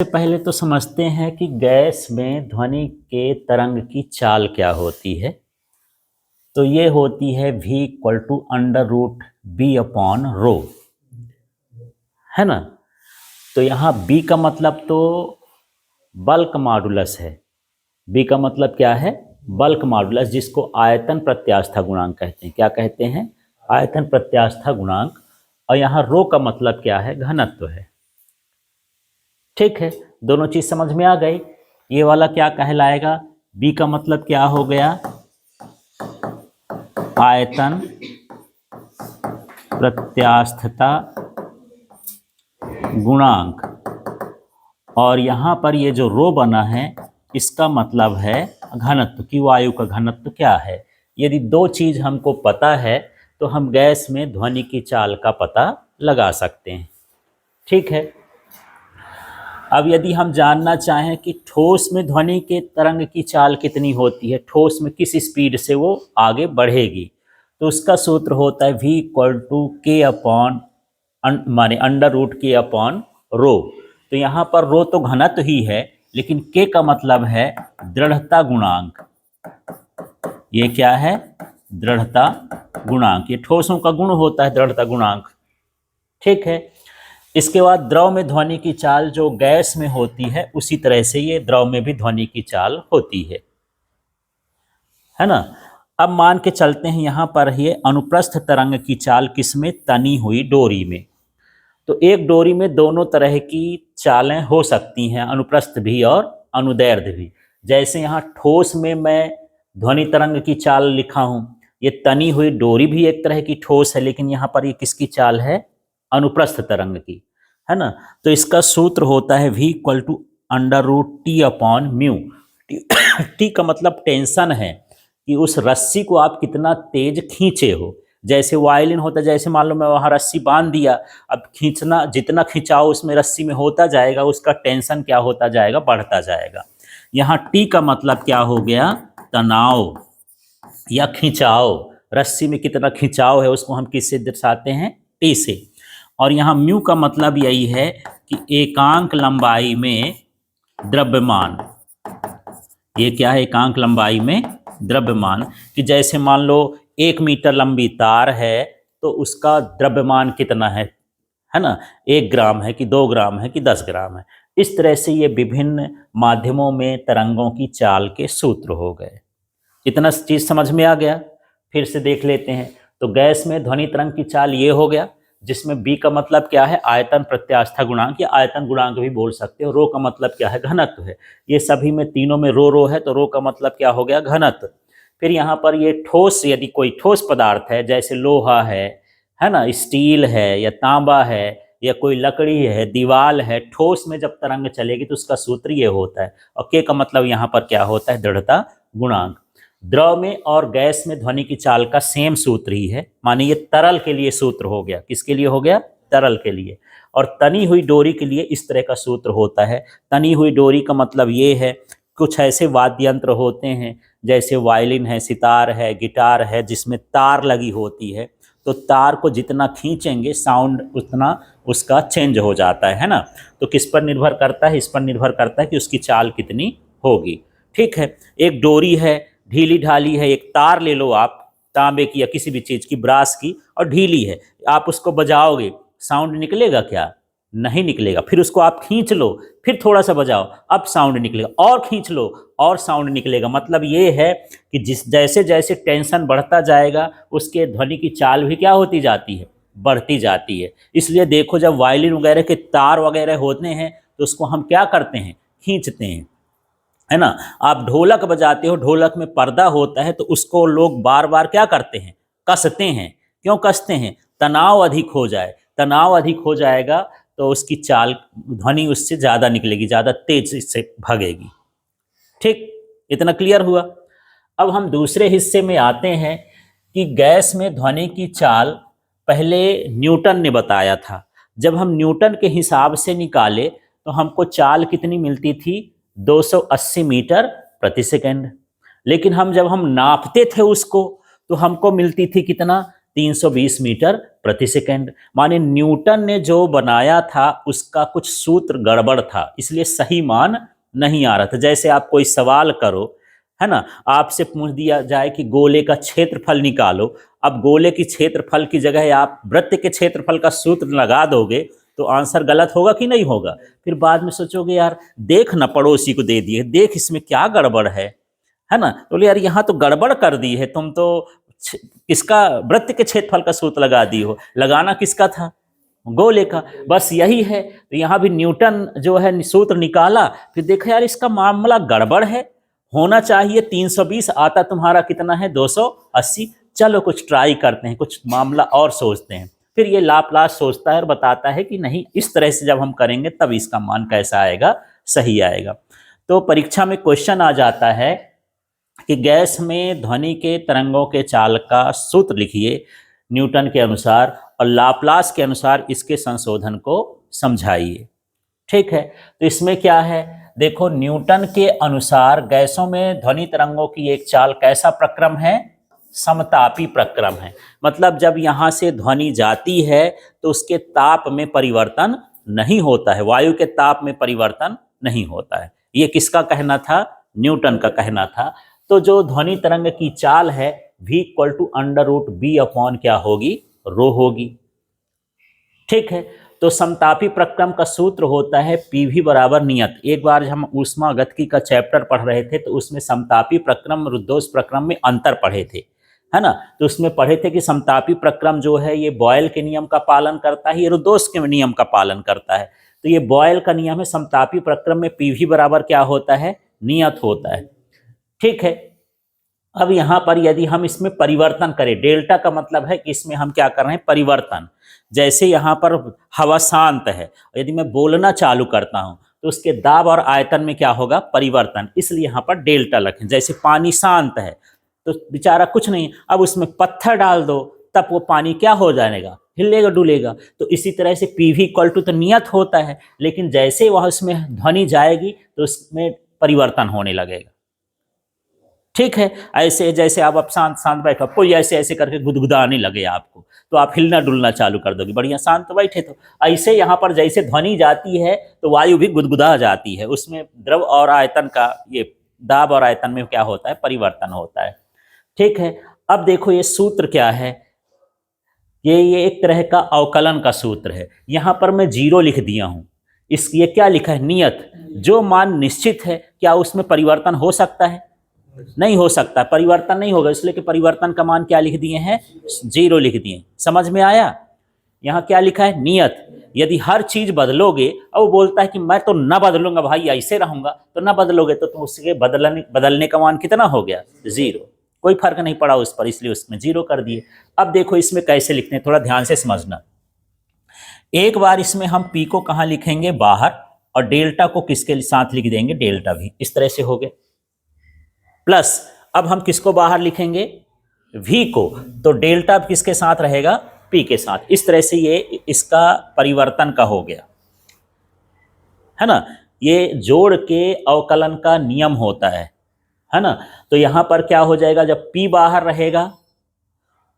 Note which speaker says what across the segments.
Speaker 1: सबसे पहले तो समझते हैं कि गैस में ध्वनि के तरंग की चाल क्या होती है। तो ये होती है v equal to under root B upon rho, है ना। तो यहाँ b का मतलब तो बल्क मॉडुलस है। b का मतलब क्या है? बल्क मॉडुलस, जिसको आयतन प्रत्यास्था गुणांक कहते हैं। क्या कहते हैं? आयतन प्रत्यास्था गुणांक। और यहाँ रो का मतलब क्या है? घनत्व है। ठीक है, दोनों चीज समझ में आ गई। ये वाला क्या कहलाएगा? बी का मतलब क्या हो गया? आयतन प्रत्यास्थता गुणांक। और यहां पर ये जो रो बना है इसका मतलब है घनत्व की वायु का घनत्व क्या है। यदि दो चीज हमको पता है तो हम गैस में ध्वनि की चाल का पता लगा सकते हैं। ठीक है, अब यदि हम जानना चाहें कि ठोस में ध्वनि के तरंग की चाल कितनी होती है, ठोस में किस स्पीड से वो आगे बढ़ेगी, तो उसका सूत्र होता है v इक्वल टू के अपॉन माने अंडर रूट के अपॉन रो। तो यहाँ पर रो तो घनत्व ही है, लेकिन के का मतलब है दृढ़ता गुणांक। ये क्या है? दृढ़ता गुणांक। ये ठोसों का गुण होता है दृढ़ता गुणांक। ठीक है, इसके बाद द्रव में ध्वनि की चाल जो गैस में होती है उसी तरह से ये द्रव में भी ध्वनि की चाल होती है ना। अब मान के चलते हैं यहां पर ये अनुप्रस्थ तरंग की चाल किसमें? तनी हुई डोरी में। तो एक डोरी में दोनों तरह की चालें हो सकती हैं, अनुप्रस्थ भी और अनुदैर्ध्य भी। जैसे यहाँ ठोस में मैं ध्वनि तरंग की चाल लिखा हूं, ये तनी हुई डोरी भी एक तरह की ठोस है, लेकिन यहाँ पर ये किसकी चाल है? अनुप्रस्थ तरंग की, है ना। तो इसका सूत्र होता है v equal to under root T upon mu. T का मतलब टेंशन है कि उस रस्सी को आप कितना तेज खींचे हो। जैसे वायलिन होता है, जैसे मान लो मैं वहां रस्सी बांध दिया, अब खींचना, जितना खिंचाव उसमें रस्सी में होता जाएगा उसका टेंशन क्या होता जाएगा? बढ़ता जाएगा। यहाँ टी का मतलब क्या हो गया? तनाव या खिंचाव। रस्सी में कितना खिंचाव है उसको हम किससे दर्शाते हैं? टी से। और यहाँ म्यू का मतलब यही है कि एकांक लंबाई में द्रव्यमान। ये क्या है? एकांक लंबाई में द्रव्यमान। कि जैसे मान लो 1 मीटर लंबी तार है तो उसका द्रव्यमान कितना है ना? 1 ग्राम है कि 2 ग्राम है कि 10 ग्राम है। इस तरह से ये विभिन्न माध्यमों में तरंगों की चाल के सूत्र हो गए। इतना चीज समझ में आ गया? फिर से देख लेते हैं। तो गैस में ध्वनि तरंग की चाल ये हो गया, जिसमें b का मतलब क्या है? आयतन प्रत्यास्था गुणांक या आयतन गुणांक भी बोल सकते हो। रो का मतलब क्या है? घनत्व है। ये सभी में तीनों में रो रो है, तो रो का मतलब क्या हो गया? घनत्व। फिर यहाँ पर ये ठोस, यदि कोई ठोस पदार्थ है जैसे लोहा है ना, स्टील है या तांबा है या कोई लकड़ी है, दीवाल है, ठोस में जब तरंग चलेगी तो उसका सूत्र ये होता है। और के का मतलब यहाँ पर क्या होता है? दृढ़ता गुणांक। द्रव में और गैस में ध्वनि की चाल का सेम सूत्र ही है। माने ये तरल के लिए सूत्र हो गया। किसके लिए हो गया? तरल के लिए। और तनी हुई डोरी के लिए इस तरह का सूत्र होता है। तनी हुई डोरी का मतलब ये है, कुछ ऐसे वाद्य यंत्र होते हैं जैसे वायलिन है, सितार है, गिटार है, जिसमें तार लगी होती है, तो तार को जितना खींचेंगे साउंड उतना उसका चेंज हो जाता है ना। तो किस पर निर्भर करता है? इस पर निर्भर करता है कि उसकी चाल कितनी होगी। ठीक है, एक डोरी है, ढीली ढाली है, एक तार ले लो आप, तांबे की या किसी भी चीज की, ब्रास की, और ढीली है, आप उसको बजाओगे, साउंड निकलेगा क्या? नहीं निकलेगा। फिर उसको आप खींच लो, फिर थोड़ा सा बजाओ, अब साउंड निकलेगा, और खींच लो और साउंड निकलेगा। मतलब ये है कि जैसे जैसे टेंशन बढ़ता जाएगा उसके ध्वनि की चाल भी क्या होती जाती है? बढ़ती जाती है। इसलिए देखो, जब वायलिन वगैरह के तार वगैरह होते हैं तो उसको हम क्या करते हैं? खींचते हैं, है ना। आप ढोलक बजाते हो, ढोलक में पर्दा होता है तो उसको लोग बार बार क्या करते हैं? कसते हैं। क्यों कसते हैं? तनाव अधिक हो जाए। तनाव अधिक हो जाएगा तो उसकी चाल, ध्वनि उससे ज़्यादा निकलेगी, ज़्यादा तेज से भागेगी। ठीक, इतना क्लियर हुआ। अब हम दूसरे हिस्से में आते हैं कि गैस में ध्वनि की चाल पहले न्यूटन ने बताया था। जब हम न्यूटन के हिसाब से निकाले तो हमको चाल कितनी मिलती थी? 280 मीटर प्रति सेकंड। लेकिन जब हम नापते थे उसको तो हमको मिलती थी कितना? 320 मीटर प्रति सेकंड। माने न्यूटन ने जो बनाया था उसका कुछ सूत्र गड़बड़ था, इसलिए सही मान नहीं आ रहा था। जैसे आप कोई सवाल करो, है ना, आपसे पूछ दिया जाए कि गोले का क्षेत्रफल निकालो, अब गोले की क्षेत्रफल की जगह आप वृत्त के क्षेत्रफल का सूत्र लगा दोगे तो आंसर गलत होगा कि नहीं होगा। फिर बाद में सोचोगे यार देख ना, पड़ोसी को दे दिए, देख इसमें क्या गड़बड़ है ना। तो यार यहाँ तो गड़बड़ कर दी है, तुम तो इसका वृत्त के क्षेत्रफल का सूत्र लगा दी हो, लगाना किसका था, गोले का। बस यही है। तो यहाँ भी न्यूटन जो है सूत्र निकाला, फिर देखा यार इसका मामला गड़बड़ है, होना चाहिए 320, आता तुम्हारा कितना है 280। चलो कुछ ट्राई करते हैं, कुछ मामला और सोचते हैं। फिर ये लाप्लास सोचता है और बताता है कि नहीं, इस तरह से जब हम करेंगे तब इसका मान कैसा आएगा, सही आएगा। तो परीक्षा में क्वेश्चन आ जाता है कि गैस में ध्वनि के तरंगों के चाल का सूत्र लिखिए न्यूटन के अनुसार और लाप्लास के अनुसार इसके संशोधन को समझाइए। ठीक है, तो इसमें क्या है, देखो न्यूटन के अनुसार गैसों में ध्वनि तरंगों की एक चाल कैसा प्रक्रम है, समतापी प्रक्रम है। मतलब जब यहाँ से ध्वनि जाती है तो उसके ताप में परिवर्तन नहीं होता है, वायु के ताप में परिवर्तन नहीं होता है। ये किसका कहना था, न्यूटन का कहना था। तो जो ध्वनि तरंग की चाल है v equal to √b upon क्या होगी, रो होगी। ठीक है, तो समतापी प्रक्रम का सूत्र होता है PV बराबर नियत। एक बार हम ऊष्मागतिकी का चैप्टर पढ़ रहे थे तो उसमें समतापी प्रक्रम रुद्धोष् प्रक्रम में अंतर पढ़े थे, है ना। तो उसमें पढ़े थे कि समतापी प्रक्रम जो है ये बॉयल के नियम का पालन करता है, ये रुद्धोष् के नियम का पालन करता है। तो ये बॉयल का नियम है, समतापी प्रक्रम में PV बराबर क्या होता है, नियत होता है। ठीक है, अब यहाँ पर यदि हम इसमें परिवर्तन करें, डेल्टा का मतलब है कि इसमें हम क्या कर रहे हैं, परिवर्तन। जैसे यहाँ पर हवा शांत है, यदि मैं बोलना चालू करता हूँ तो उसके दाब और आयतन में क्या होगा, परिवर्तन, इसलिए यहाँ पर डेल्टा रखें। जैसे पानी शांत है तो बेचारा कुछ नहीं, अब उसमें पत्थर डाल दो तब वो पानी क्या हो जाएगा, हिलेगा डुलेगा। तो इसी तरह से PV इक्वल टू तो नियत होता है, लेकिन जैसे वह उसमें ध्वनि जाएगी तो उसमें परिवर्तन होने लगेगा। ठीक है, ऐसे जैसे आप शांत शांत बैठो, कोई ऐसे ऐसे करके गुदगुदाने लगे आपको तो आप हिलना डुलना चालू कर दोगे, बढ़िया शांत बैठे। तो ऐसे यहाँ पर जैसे ध्वनि जाती है तो वायु भी गुदगुदा जाती है, उसमें द्रव और आयतन का, ये दाब और आयतन में क्या होता है, परिवर्तन होता है। ठीक है, अब देखो ये सूत्र क्या है, ये एक तरह का अवकलन का सूत्र है। यहाँ पर मैं 0 लिख दिया हूँ, ये क्या लिखा है, नियत। जो मान निश्चित है क्या उसमें परिवर्तन हो सकता है, नहीं हो सकता, परिवर्तन नहीं होगा, इसलिए कि परिवर्तन का मान क्या लिख दिए हैं, 0 लिख दिए। समझ में आया, यहाँ क्या लिखा है, नियत। यदि हर चीज बदलोगे, और वो बोलता है कि मैं तो न बदलूंगा भाई, ऐसे रहूंगा, तो न बदलोगे तो तुम उसके बदलने का मान कितना हो गया, 0, कोई फर्क नहीं पड़ा उस पर, इसलिए उसमें 0 कर दिए। अब देखो इसमें कैसे लिखते हैं, थोड़ा ध्यान से समझना। एक बार इसमें हम P को कहाँ लिखेंगे, बाहर, और डेल्टा को किसके साथ लिख देंगे, डेल्टा भी, इस तरह से हो गए। प्लस अब हम किसको बाहर लिखेंगे, V को, तो डेल्टा किसके साथ रहेगा, P के साथ। इस तरह से ये इसका परिवर्तन का हो गया, है ना। ये जोड़ के अवकलन का नियम होता है ना। तो यहां पर क्या हो जाएगा, जब P बाहर रहेगा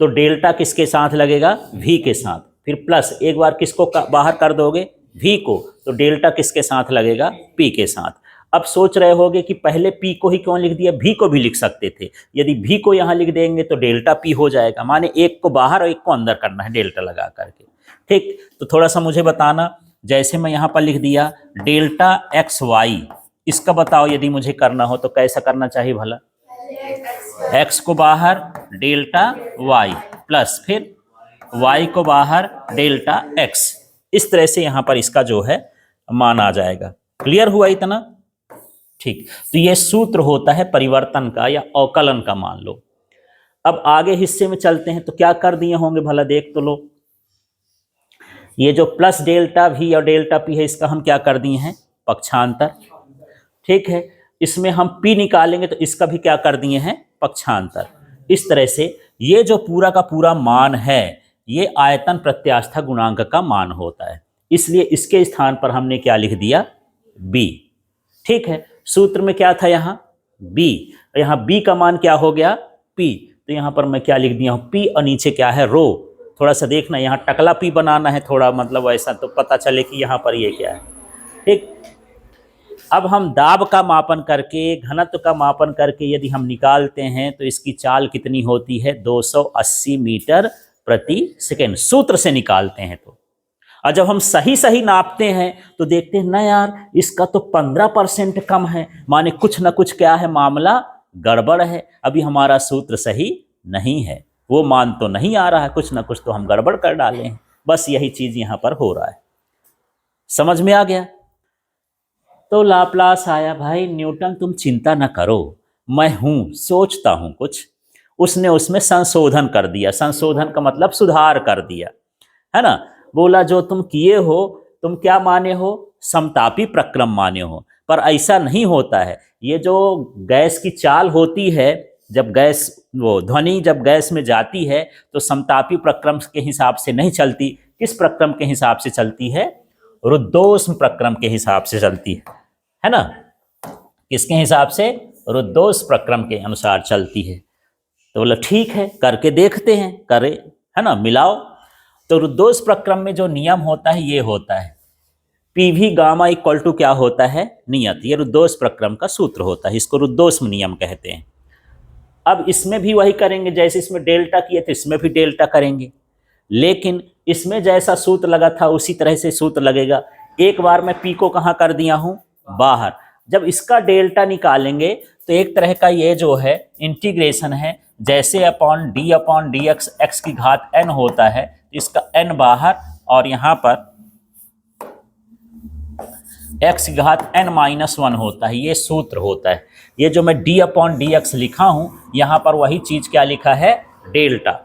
Speaker 1: तो डेल्टा किसके साथ लगेगा, V के साथ। फिर प्लस एक बार किसको बाहर कर दोगे, V को, तो डेल्टा किसके साथ लगेगा, P के साथ। अब सोच रहे होगे कि पहले P को ही क्यों लिख दिया, V को भी लिख सकते थे। यदि V को यहाँ लिख देंगे तो डेल्टा P हो जाएगा, माने एक को बाहर और एक को अंदर करना है डेल्टा लगा करके। ठीक, तो थोड़ा सा मुझे बताना, जैसे मैं यहाँ पर लिख दिया डेल्टा XY, इसका बताओ यदि मुझे करना हो तो कैसा करना चाहिए भला, X को बाहर डेल्टा Y प्लस फिर Y को बाहर डेल्टा X, इस तरह से यहाँ पर इसका जो है मान आ जाएगा। क्लियर हुआ इतना, ठीक। तो ये सूत्र होता है परिवर्तन का या अवकलन का, मान लो। अब आगे हिस्से में चलते हैं, तो क्या कर दिए होंगे भला, देख तो लो। ये जो प्लस डेल्टा V और डेल्टा P है, इसका हम क्या कर दिए हैं, पक्षांतर। ठीक है, इसमें हम P निकालेंगे तो इसका भी क्या कर दिए हैं, पक्षांतर। इस तरह से ये जो पूरा का पूरा मान है, ये आयतन प्रत्यास्था गुणांक का मान होता है, इसलिए इसके स्थान पर हमने क्या लिख दिया, B। ठीक है, सूत्र में क्या था यहाँ, B, यहाँ B का मान क्या हो गया, P, तो यहाँ पर मैं क्या लिख दिया हूँ, पी और नीचे क्या है, रो। थोड़ा सा देखना, यहाँ टकला पी बनाना है थोड़ा, मतलब ऐसा तो पता चले कि यहाँ पर ये क्या है। ठीक, अब हम दाब का मापन करके, घनत्व का मापन करके यदि हम निकालते हैं तो इसकी चाल कितनी होती है, 280 मीटर प्रति सेकेंड, सूत्र से निकालते हैं। तो और जब हम सही सही नापते हैं तो देखते हैं ना यार, इसका तो 15% कम है, माने कुछ ना कुछ क्या है, मामला गड़बड़ है, अभी हमारा सूत्र सही नहीं है, वो मान तो नहीं आ रहा है, कुछ ना कुछ तो हम गड़बड़ कर डाले हैं। बस यही चीज यहां पर हो रहा है। समझ में आ गया? तो लाप्लास आया, भाई न्यूटन तुम चिंता न करो, मैं हूं, सोचता हूं कुछ। उसने उसमें संशोधन कर दिया, संशोधन का मतलब सुधार कर दिया, है ना। बोला जो तुम किए हो, तुम क्या माने हो, समतापी प्रक्रम माने हो, पर ऐसा नहीं होता है। ये जो गैस की चाल होती है, जब गैस, वो ध्वनि जब गैस में जाती है तो समतापी प्रक्रम के हिसाब से नहीं चलती। किस प्रक्रम के हिसाब से चलती है, रुद्धोष्म प्रक्रम के हिसाब से चलती है ना। किसके हिसाब से, रुद्धोष्म प्रक्रम के अनुसार चलती है। तो बोला ठीक है, करके देखते हैं, करे, है ना, मिलाओ। तो रुद्धोष्म प्रक्रम में जो नियम होता है ये होता है, पीवी गामा इक्वल टू क्या होता है, नियत। ये रुद्धोष्म प्रक्रम का सूत्र होता है, इसको रुद्धोष्म नियम कहते हैं। अब इसमें भी वही करेंगे, जैसे इसमें डेल्टा किए तो इसमें भी डेल्टा करेंगे, लेकिन इसमें जैसा सूत्र लगा था उसी तरह से सूत्र लगेगा। एक बार मैं पी को कहाँ कर दिया हूँ, बाहर। जब इसका डेल्टा निकालेंगे तो एक तरह का ये जो है इंटीग्रेशन है, जैसे अपॉन डी एक्स, एक्स की घात n होता है, इसका n बाहर और यहाँ पर x की घात n-1 होता है, ये सूत्र होता है। ये जो मैं डी एक्स लिखा हूं, यहां पर वही चीज क्या लिखा है, डेल्टा।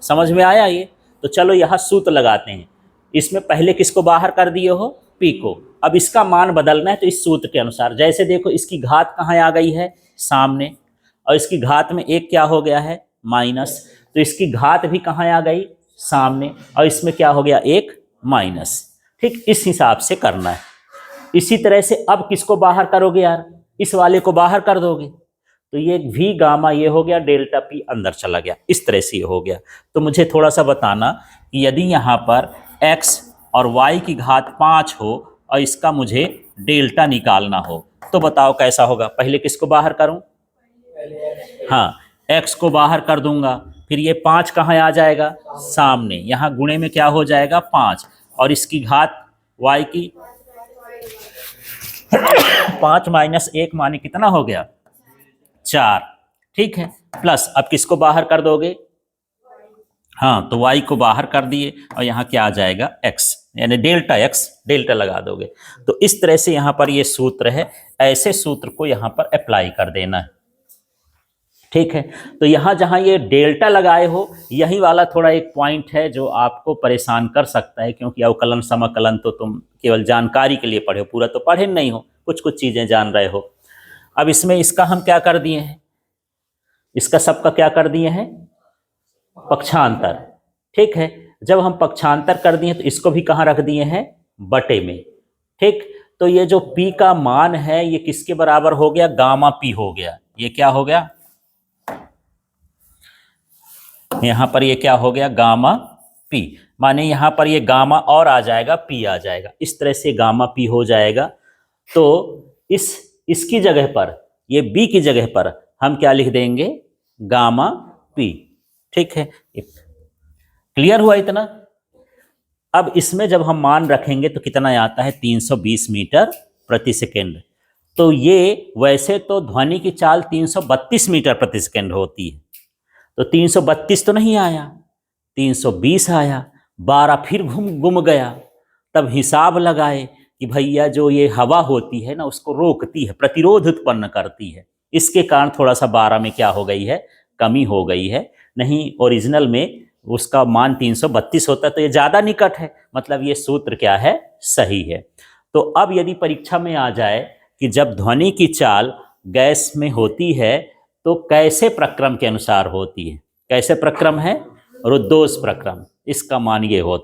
Speaker 1: समझ में आया ये? तो चलो यहां सूत्र लगाते हैं। इसमें पहले किसको बाहर कर दिए हो, पी को। अब इसका मान बदलना है तो इस सूत्र के अनुसार, जैसे देखो इसकी घात कहाँ आ गई है, सामने, और इसकी घात में एक क्या हो गया है, माइनस, तो इसकी घात भी कहाँ आ गई, सामने, और इसमें क्या हो गया, एक माइनस। ठीक, इस हिसाब से करना है। इसी तरह से अब किसको बाहर करोगे यार, इस वाले को बाहर कर दोगे, तो ये वी गामा ये हो गया, डेल्टा पी अंदर चला गया, इस तरह से ये हो गया। तो मुझे थोड़ा सा बताना कि यदि यहाँ पर x और y की घात 5 हो और इसका मुझे डेल्टा निकालना हो तो बताओ कैसा होगा। पहले किसको बाहर करूं, हाँ, x को बाहर कर दूंगा, फिर ये 5 कहाँ आ जाएगा, सामने, यहाँ गुणे में क्या हो जाएगा, 5, और इसकी घात y की 5 माइनस 1 माने कितना हो गया, 4। ठीक है, प्लस अब किसको बाहर कर दोगे, हाँ, तो y को बाहर कर दिए और यहाँ क्या आ जाएगा, x, यानी डेल्टा x, डेल्टा लगा दोगे। तो इस तरह से यहाँ पर ये सूत्र है, ऐसे सूत्र को यहाँ पर अप्लाई कर देना है। ठीक है, तो यहाँ जहाँ ये डेल्टा लगाए हो, यही वाला थोड़ा एक पॉइंट है जो आपको परेशान कर सकता है, क्योंकि अवकलन समकलन तो तुम केवल जानकारी के लिए पढ़े हो, पूरा तो पढ़े नहीं हो, कुछ कुछ चीजें जान रहे हो। अब इसमें इसका हम क्या कर दिए हैं, इसका सबका क्या कर दिए हैं, पक्षांतर। ठीक है, जब हम पक्षांतर कर दिए तो इसको भी कहाँ रख दिए हैं, बटे में। ठीक, तो ये जो p का मान है ये किसके बराबर हो गया, गामा p हो गया। ये क्या हो गया, यहां पर ये क्या हो गया, गामा p, माने यहां पर ये गामा और आ जाएगा, p आ जाएगा, इस तरह से गामा p हो जाएगा। तो इसकी जगह पर, ये b की जगह पर हम क्या लिख देंगे, गामा p। ठीक है, क्लियर हुआ इतना। अब इसमें जब हम मान रखेंगे तो कितना आता है, 320 मीटर प्रति सेकेंड। तो ये वैसे तो ध्वनि की चाल 332 मीटर प्रति सेकेंड होती है, तो 332 तो नहीं आया, 320 आया, 12 फिर गुम गया। तब हिसाब लगाए कि भैया जो ये हवा होती है ना, उसको रोकती है, प्रतिरोध उत्पन्न करती है, इसके कारण थोड़ा सा 12 में क्या हो गई है, कमी हो गई है। नहीं, ओरिजिनल में उसका मान 332 होता तो ये ज़्यादा निकट है, मतलब ये सूत्र क्या है, सही है। तो अब यदि परीक्षा में आ जाए कि जब ध्वनि की चाल गैस में होती है तो कैसे प्रक्रम के अनुसार होती है, कैसे प्रक्रम है, रुद्धोष्म प्रक्रम, इसका मान ये होता है।